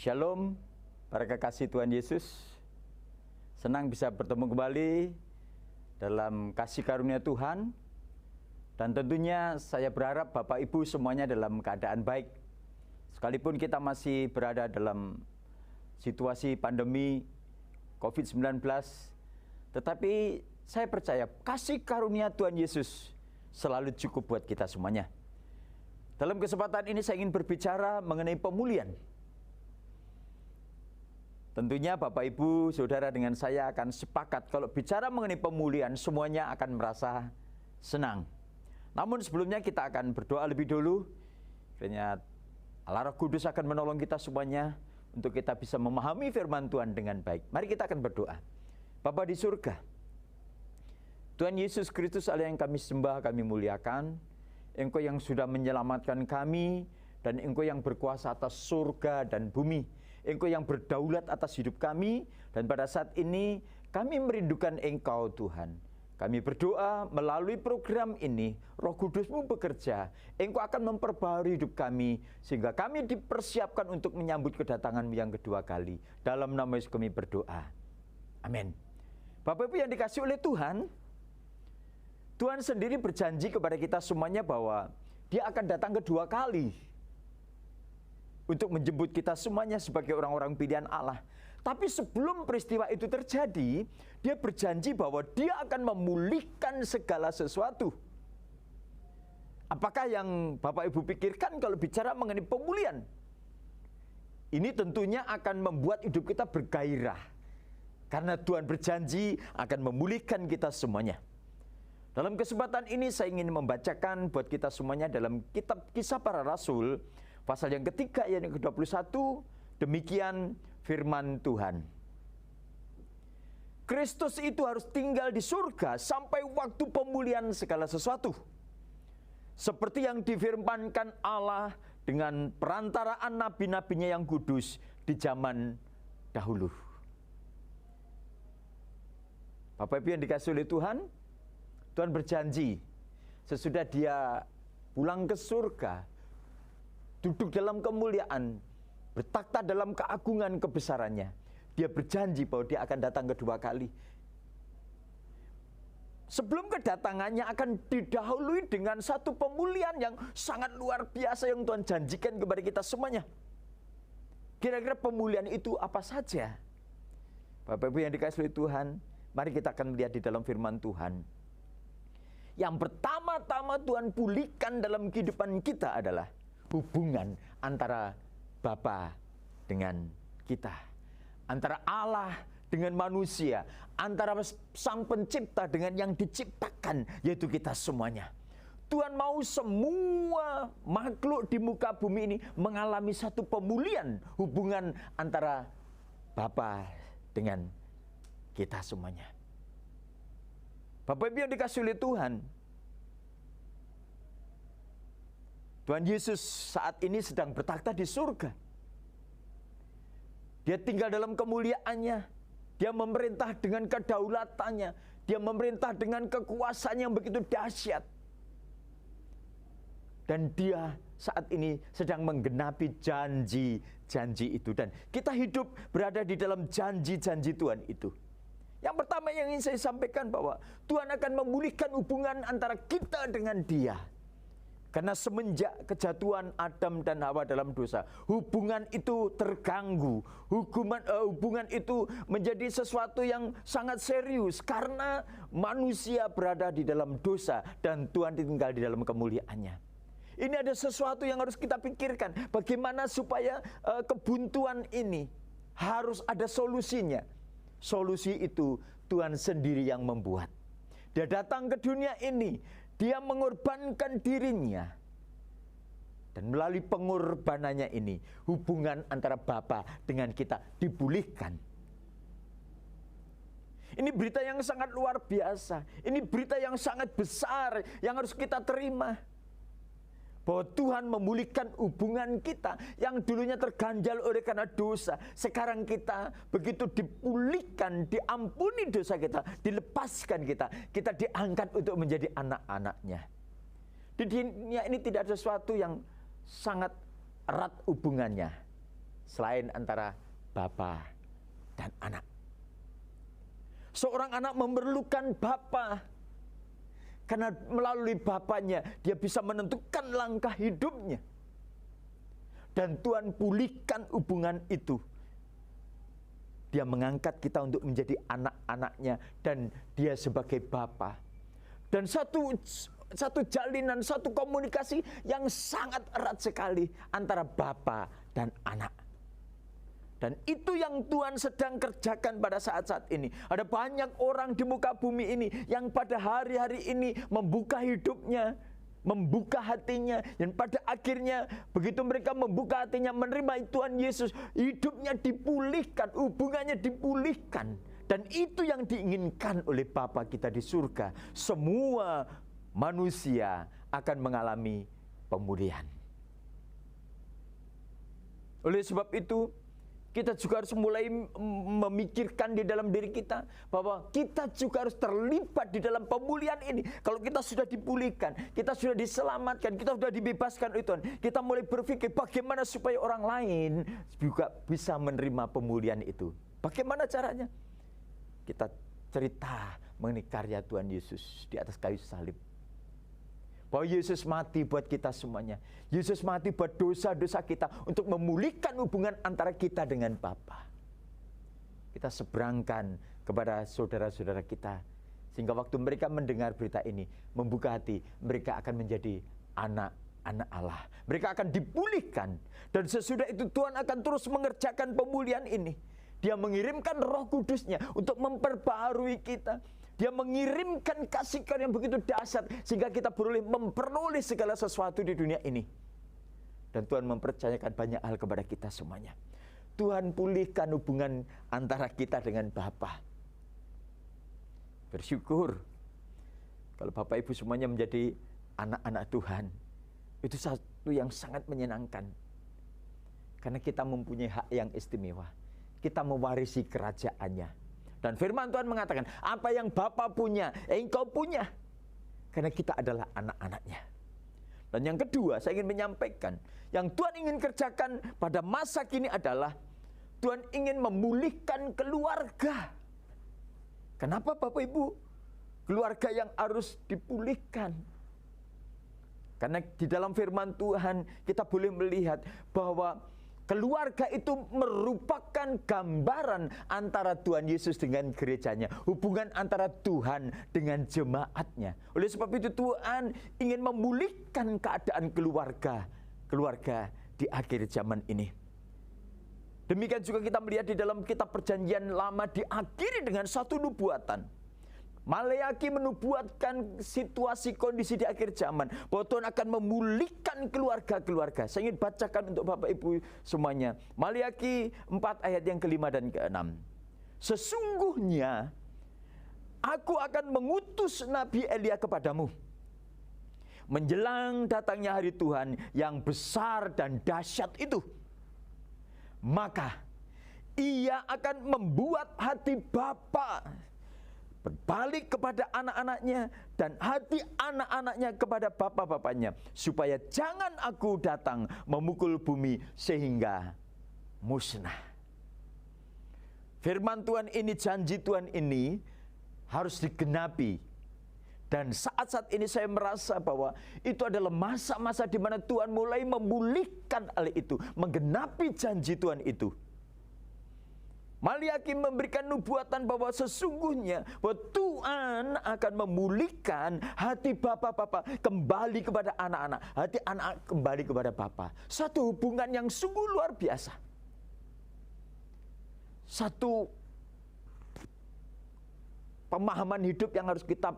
Shalom, para kekasih Tuhan Yesus. Senang bisa bertemu kembali dalam kasih karunia Tuhan. Dan tentunya saya berharap Bapak Ibu semuanya dalam keadaan baik. Sekalipun kita masih berada dalam situasi pandemi COVID-19, tetapi saya percaya kasih karunia Tuhan Yesus selalu cukup buat kita semuanya. Dalam kesempatan ini saya ingin berbicara mengenai pemulihan. Tentunya Bapak Ibu, Saudara dengan saya akan sepakat kalau bicara mengenai pemulihan semuanya akan merasa senang. Namun sebelumnya kita akan berdoa lebih dulu. Kiranya Allah Roh Kudus akan menolong kita semuanya untuk kita bisa memahami firman Tuhan dengan baik. Mari kita akan berdoa. Bapa di surga, Tuhan Yesus Kristus Allah yang kami sembah, kami muliakan. Engkau yang sudah menyelamatkan kami, dan Engkau yang berkuasa atas surga dan bumi. Engkau yang berdaulat atas hidup kami, dan pada saat ini kami merindukan Engkau Tuhan. Kami berdoa melalui program ini, Roh Kudus-Mu bekerja. Engkau akan memperbaharui hidup kami, sehingga kami dipersiapkan untuk menyambut kedatangan-Mu yang kedua kali. Dalam nama Yesus kami berdoa. Amin. Bapak Ibu yang dikasihi oleh Tuhan, Tuhan sendiri berjanji kepada kita semuanya bahwa Dia akan datang kedua kali untuk menjemput kita semuanya sebagai orang-orang pilihan Allah. Tapi sebelum peristiwa itu terjadi, Dia berjanji bahwa Dia akan memulihkan segala sesuatu. Apakah yang Bapak Ibu pikirkan kalau bicara mengenai pemulihan? Ini tentunya akan membuat hidup kita bergairah, karena Tuhan berjanji akan memulihkan kita semuanya. Dalam kesempatan ini saya ingin membacakan buat kita semuanya dalam kitab Kisah Para Rasul, pasal yang ketiga, yang ke-21, demikian firman Tuhan. Kristus itu harus tinggal di surga sampai waktu pemulihan segala sesuatu. Seperti yang difirmankan Allah dengan perantaraan nabi-nabinya yang kudus di zaman dahulu. Bapak Ibu yang dikasihi oleh Tuhan, Tuhan berjanji sesudah Dia pulang ke surga, duduk dalam kemuliaan, bertakhta dalam keagungan kebesarannya, Dia berjanji bahwa Dia akan datang kedua kali. Sebelum kedatangannya akan didahului dengan satu pemulihan yang sangat luar biasa yang Tuhan janjikan kepada kita semuanya. Kira-kira pemulihan itu apa saja? Bapak Ibu yang dikasihi oleh Tuhan, mari kita akan melihat di dalam firman Tuhan. Yang pertama-tama Tuhan pulihkan dalam kehidupan kita adalah hubungan antara Bapa dengan kita, antara Allah dengan manusia, antara Sang Pencipta dengan yang diciptakan, yaitu kita semuanya. Tuhan mau semua makhluk di muka bumi ini mengalami satu pemulihan hubungan antara Bapa dengan kita semuanya. Bapak Ibu yang dikasihi oleh Tuhan, Tuhan Yesus saat ini sedang bertakhta di surga. Dia tinggal dalam kemuliaannya. Dia memerintah dengan kedaulatannya. Dia memerintah dengan kekuasaan yang begitu dahsyat. Dan Dia saat ini sedang menggenapi janji-janji itu. Dan kita hidup berada di dalam janji-janji Tuhan itu. Yang pertama yang ingin saya sampaikan bahwa Tuhan akan memulihkan hubungan antara kita dengan Dia. Karena semenjak kejatuhan Adam dan Hawa dalam dosa, hubungan itu terganggu. Hubungan itu menjadi sesuatu yang sangat serius karena manusia berada di dalam dosa dan Tuhan tinggal di dalam kemuliaannya. Ini ada sesuatu yang harus kita pikirkan. Bagaimana supaya kebuntuan ini harus ada solusinya. Solusi itu Tuhan sendiri yang membuat. Dia datang ke dunia ini, Dia mengorbankan dirinya. Dan melalui pengorbanannya ini, hubungan antara Bapa dengan kita dipulihkan. Ini berita yang sangat luar biasa. Ini berita yang sangat besar yang harus kita terima. Bahwa Tuhan memulihkan hubungan kita yang dulunya terganjal oleh karena dosa. Sekarang kita begitu dipulihkan, diampuni dosa kita, dilepaskan kita diangkat untuk menjadi anak-anaknya. Di dunia ini tidak ada sesuatu yang sangat erat hubungannya selain antara bapa dan anak. Seorang anak memerlukan bapa, karena melalui bapanya dia bisa menentukan langkah hidupnya. Dan Tuhan pulihkan hubungan itu. Dia mengangkat kita untuk menjadi anak-anaknya, dan dia sebagai bapa. Dan satu jalinan, satu komunikasi yang sangat erat sekali antara bapa dan anak. Dan itu yang Tuhan sedang kerjakan pada saat-saat ini. Ada banyak orang di muka bumi ini yang pada hari-hari ini membuka hidupnya, membuka hatinya, dan pada akhirnya begitu mereka membuka hatinya, menerima Tuhan Yesus, hidupnya dipulihkan, hubungannya dipulihkan. Dan itu yang diinginkan oleh Bapa kita di surga. Semua manusia akan mengalami pemulihan. Oleh sebab itu, kita juga harus mulai memikirkan di dalam diri kita bahwa kita juga harus terlibat di dalam pemulihan ini. Kalau kita sudah dipulihkan, kita sudah diselamatkan, kita sudah dibebaskan oleh Tuhan, kita mulai berpikir bagaimana supaya orang lain juga bisa menerima pemulihan itu. Bagaimana caranya? Kita cerita mengenai karya Tuhan Yesus di atas kayu salib. Bahwa Yesus mati buat kita semuanya. Yesus mati buat dosa-dosa kita untuk memulihkan hubungan antara kita dengan Bapa. Kita seberangkan kepada saudara-saudara kita, sehingga waktu mereka mendengar berita ini, membuka hati, mereka akan menjadi anak-anak Allah. Mereka akan dipulihkan. Dan sesudah itu Tuhan akan terus mengerjakan pemulihan ini. Dia mengirimkan Roh Kudus-Nya untuk memperbaharui kita. Dia mengirimkan kasih karunia yang begitu dahsyat sehingga kita boleh memperoleh segala sesuatu di dunia ini. Dan Tuhan mempercayakan banyak hal kepada kita semuanya. Tuhan pulihkan hubungan antara kita dengan Bapa. Bersyukur kalau Bapak Ibu semuanya menjadi anak-anak Tuhan. Itu satu yang sangat menyenangkan. Karena kita mempunyai hak yang istimewa. Kita mewarisi kerajaannya. Dan firman Tuhan mengatakan, apa yang Bapa punya, engkau punya. Karena kita adalah anak-anaknya. Dan yang kedua, saya ingin menyampaikan, yang Tuhan ingin kerjakan pada masa kini adalah, Tuhan ingin memulihkan keluarga. Kenapa Bapak Ibu? Keluarga yang harus dipulihkan. Karena di dalam firman Tuhan, kita boleh melihat bahwa keluarga itu merupakan gambaran antara Tuhan Yesus dengan gerejanya. Hubungan antara Tuhan dengan jemaatnya. Oleh sebab itu Tuhan ingin memulihkan keadaan keluarga di akhir zaman ini. Demikian juga kita melihat di dalam kitab Perjanjian Lama diakhiri dengan satu nubuatan. Maleaki menubuatkan situasi kondisi di akhir zaman bahwa Tuhan akan memulihkan keluarga-keluarga. Saya ingin bacakan untuk Bapak Ibu semuanya. Maleaki 4 ayat yang ke-5 dan ke-6. Sesungguhnya aku akan mengutus Nabi Elia kepadamu menjelang datangnya hari Tuhan yang besar dan dahsyat itu. Maka ia akan membuat hati bapa berbalik kepada anak-anaknya dan hati anak-anaknya kepada bapa-bapanya, supaya jangan aku datang memukul bumi sehingga musnah. Firman Tuhan ini, janji Tuhan ini harus digenapi. Dan saat-saat ini saya merasa bahwa itu adalah masa-masa di mana Tuhan mulai memulihkan hal itu, menggenapi janji Tuhan itu. Maleaki memberikan nubuatan bahwa sesungguhnya bahwa Tuhan akan memulihkan hati bapa-bapa kembali kepada anak-anak, hati anak kembali kepada bapa. Satu hubungan yang sungguh luar biasa. Satu pemahaman hidup yang harus kita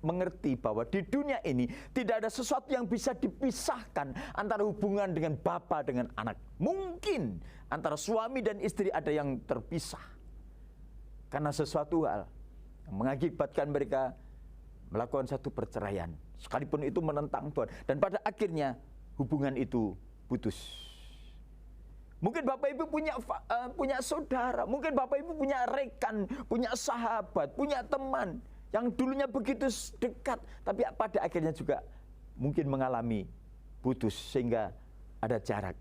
mengerti bahwa di dunia ini tidak ada sesuatu yang bisa dipisahkan antara hubungan dengan bapa dengan anak. Mungkin antara suami dan istri ada yang terpisah karena sesuatu hal yang mengakibatkan mereka melakukan satu perceraian, sekalipun itu menentang Tuhan, dan pada akhirnya hubungan itu putus. Mungkin Bapak Ibu punya saudara, mungkin Bapak Ibu punya rekan, punya sahabat, punya teman yang dulunya begitu dekat, tapi pada akhirnya juga mungkin mengalami putus sehingga ada jarak.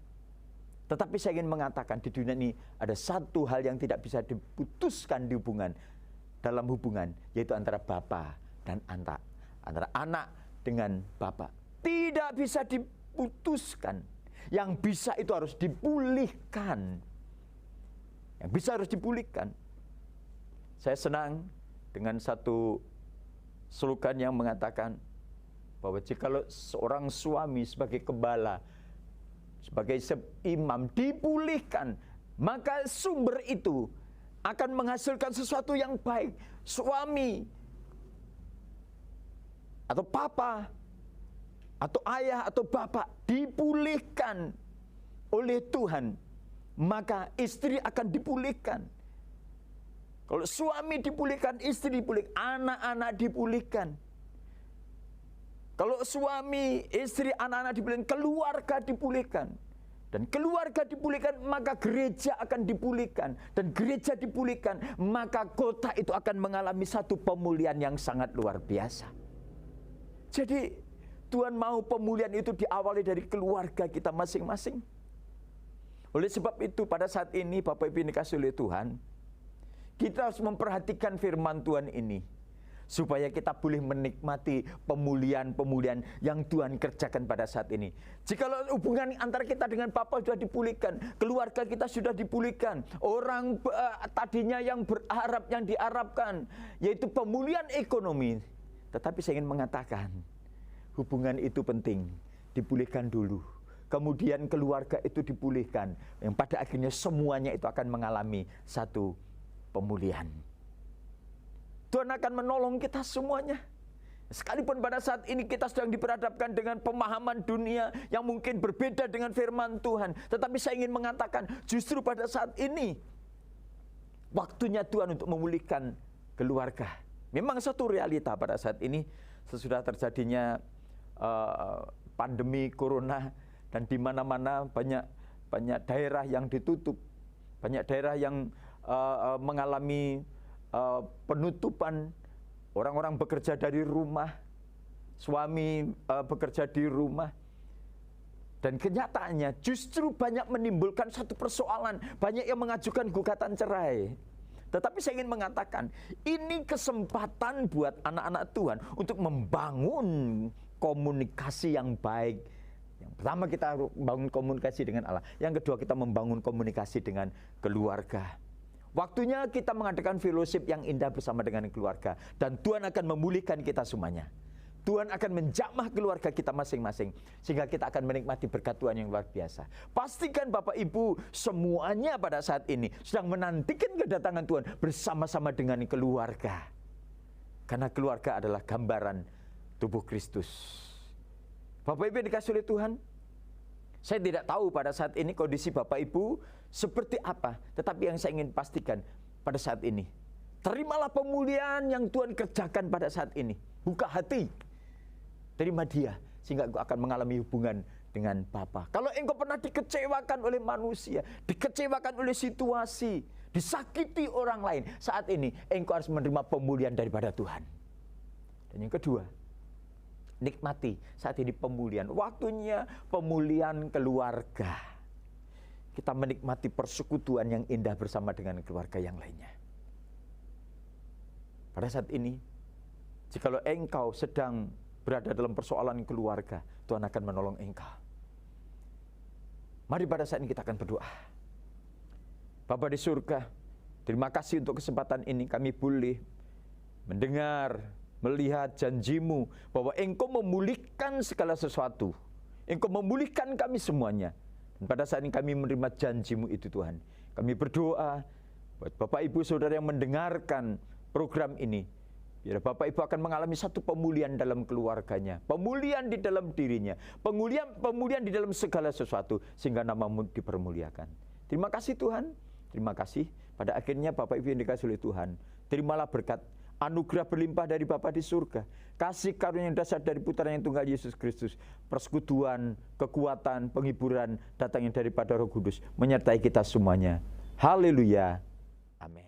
Tetapi saya ingin mengatakan di dunia ini ada satu hal yang tidak bisa diputuskan dalam hubungan, yaitu antara bapa dan anak, antara anak dengan bapa. Tidak bisa diputuskan. Yang bisa itu harus dipulihkan. Yang bisa harus dipulihkan. Saya senang dengan satu slogan yang mengatakan bahwa jikalau seorang suami sebagai gembala, sebagai imam dipulihkan, maka sumber itu akan menghasilkan sesuatu yang baik. Suami atau papa atau ayah atau bapak dipulihkan oleh Tuhan, maka istri akan dipulihkan. Kalau suami dipulihkan, istri dipulihkan, anak-anak dipulihkan. Kalau suami, istri, anak-anak dipulihkan, keluarga dipulihkan. Dan keluarga dipulihkan, maka gereja akan dipulihkan. Dan gereja dipulihkan, maka kota itu akan mengalami satu pemulihan yang sangat luar biasa. Jadi, Tuhan mau pemulihan itu diawali dari keluarga kita masing-masing. Oleh sebab itu, pada saat ini, Bapak Ibu yang dikasihi oleh Tuhan, kita harus memperhatikan firman Tuhan ini, supaya kita boleh menikmati pemulihan-pemulihan yang Tuhan kerjakan pada saat ini. Jikalau hubungan antara kita dengan Bapa sudah dipulihkan, keluarga kita sudah dipulihkan, orang tadinya yang berharap, yang diharapkan, yaitu pemulihan ekonomi. Tetapi saya ingin mengatakan, hubungan itu penting, dipulihkan dulu. Kemudian keluarga itu dipulihkan, yang pada akhirnya semuanya itu akan mengalami satu pemulihan. Tuhan akan menolong kita semuanya. Sekalipun pada saat ini kita sedang diperhadapkan dengan pemahaman dunia yang mungkin berbeda dengan firman Tuhan. Tetapi saya ingin mengatakan, justru pada saat ini, waktunya Tuhan untuk memulihkan keluarga. Memang satu realita pada saat ini, sesudah terjadinya pandemi corona, dan di mana-mana banyak daerah yang ditutup, banyak daerah yang mengalami penutupan, orang-orang bekerja dari rumah, suami bekerja di rumah. Dan kenyataannya justru banyak menimbulkan satu persoalan, banyak yang mengajukan gugatan cerai. Tetapi saya ingin mengatakan, ini kesempatan buat anak-anak Tuhan untuk membangun komunikasi yang baik. Yang pertama, kita membangun komunikasi dengan Allah. Yang kedua, kita membangun komunikasi dengan keluarga. Waktunya kita mengadakan fellowship yang indah bersama dengan keluarga. Dan Tuhan akan memulihkan kita semuanya. Tuhan akan menjamah keluarga kita masing-masing. Sehingga kita akan menikmati berkat Tuhan yang luar biasa. Pastikan Bapak Ibu semuanya pada saat ini sedang menantikan kedatangan Tuhan bersama-sama dengan keluarga. Karena keluarga adalah gambaran tubuh Kristus. Bapak Ibu yang dikasihi oleh Tuhan, saya tidak tahu pada saat ini kondisi Bapak Ibu seperti apa. Tetapi yang saya ingin pastikan pada saat ini, terimalah pemulihan yang Tuhan kerjakan pada saat ini. Buka hati, terima Dia, sehingga engkau akan mengalami hubungan dengan Bapa. Kalau engkau pernah dikecewakan oleh manusia, dikecewakan oleh situasi, disakiti orang lain, saat ini engkau harus menerima pemulihan daripada Tuhan. Dan yang kedua, nikmati saat ini pemulihan. Waktunya pemulihan keluarga. Kita menikmati persekutuan yang indah bersama dengan keluarga yang lainnya. Pada saat ini, jikalau engkau sedang berada dalam persoalan keluarga, Tuhan akan menolong engkau. Mari pada saat ini kita akan berdoa. Bapa di surga, terima kasih untuk kesempatan ini kami boleh mendengar, melihat janji-Mu bahwa Engkau memulihkan segala sesuatu. Engkau memulihkan kami semuanya. Dan pada saat ini kami menerima janji-Mu itu Tuhan. Kami berdoa buat Bapak Ibu Saudara yang mendengarkan program ini. Biar Bapak Ibu akan mengalami satu pemulihan dalam keluarganya, pemulihan di dalam dirinya, pemulihan di dalam segala sesuatu, sehingga nama-Mu dipermuliakan. Terima kasih Tuhan, terima kasih. Pada akhirnya Bapak Ibu yang dikasihi oleh Tuhan, terimalah berkat anugerah berlimpah dari Bapa di surga, kasih karunia yang dasar dari Putra yang tunggal Yesus Kristus, persekutuan, kekuatan, penghiburan datangnya daripada Roh Kudus menyertai kita semuanya. Haleluya. Amin.